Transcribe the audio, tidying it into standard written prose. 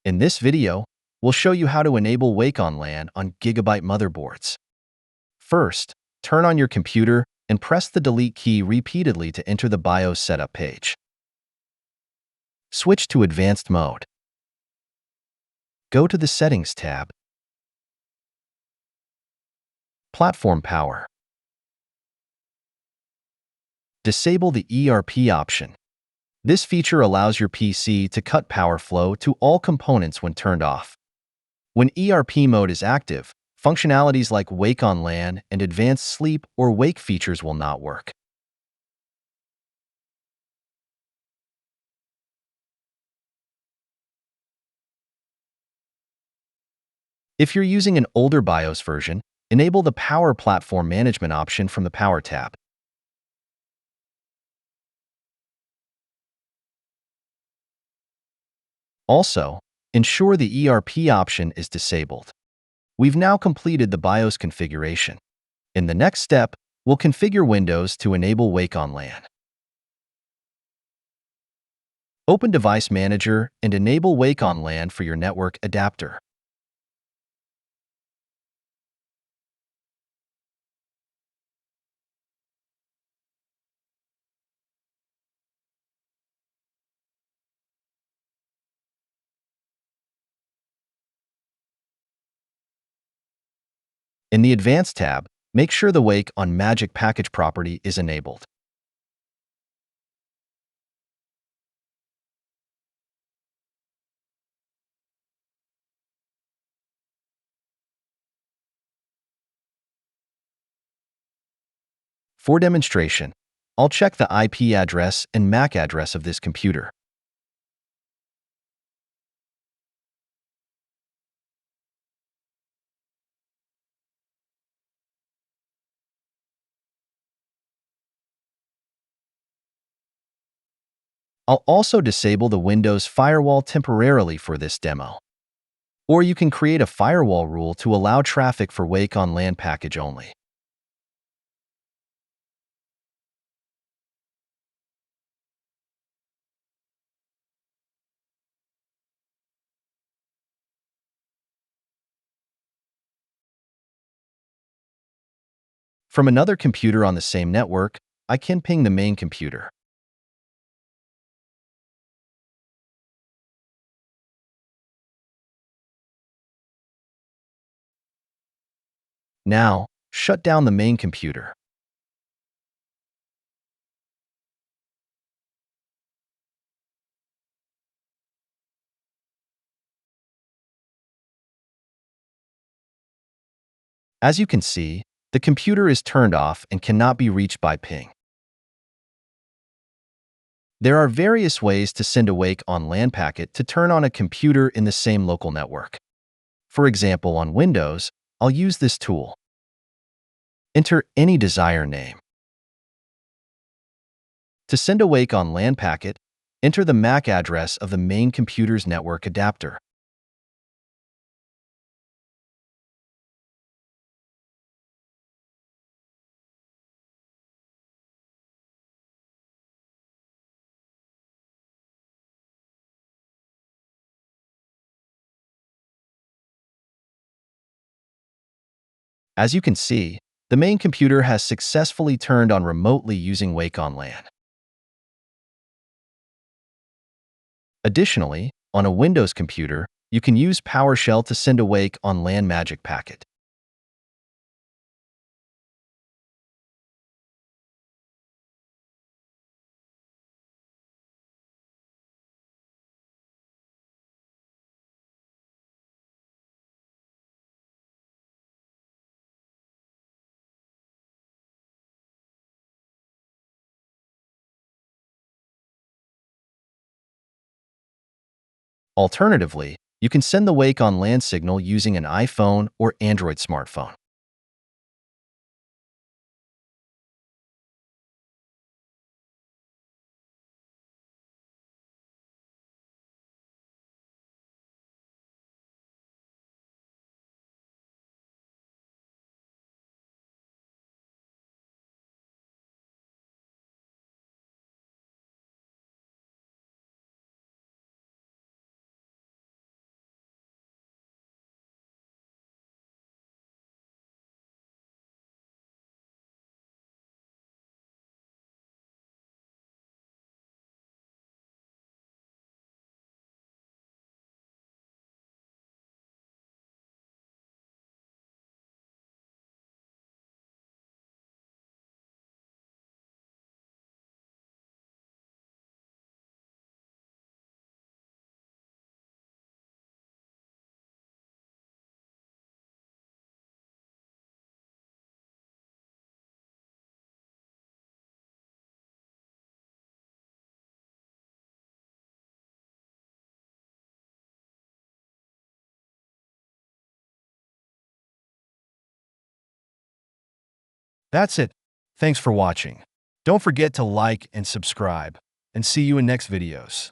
In this video, we'll show you how to enable Wake on LAN on Gigabyte motherboards. First, turn on your computer and press the delete key repeatedly to enter the BIOS setup page. Switch to Advanced mode. Go to the Settings tab. Platform Power. Disable the ERP option. This feature allows your PC to cut power flow to all components when turned off. When ERP mode is active, functionalities like Wake on LAN and advanced sleep or wake features will not work. If you're using an older BIOS version, enable the Power Platform Management option from the Power tab. Also, ensure the ERP option is disabled. We've now completed the BIOS configuration. In the next step, we'll configure Windows to enable Wake on LAN. Open Device Manager and enable Wake on LAN for your network adapter. In the Advanced tab, make sure the Wake on Magic Package property is enabled. For demonstration, I'll check the IP address and MAC address of this computer. I'll also disable the Windows firewall temporarily for this demo. Or you can create a firewall rule to allow traffic for Wake on LAN package only. From another computer on the same network, I can ping the main computer. Now, shut down the main computer. As you can see, the computer is turned off and cannot be reached by ping. There are various ways to send a Wake on LAN packet to turn on a computer in the same local network. For example, on Windows, I'll use this tool. Enter any desired name. To send a Wake on LAN packet, enter the MAC address of the main computer's network adapter. As you can see, the main computer has successfully turned on remotely using Wake on LAN. Additionally, on a Windows computer, you can use PowerShell to send a Wake on LAN Magic packet. Alternatively, you can send the Wake on LAN signal using an iPhone or Android smartphone. That's it. Thanks for watching. Don't forget to like and subscribe, and see you in next videos.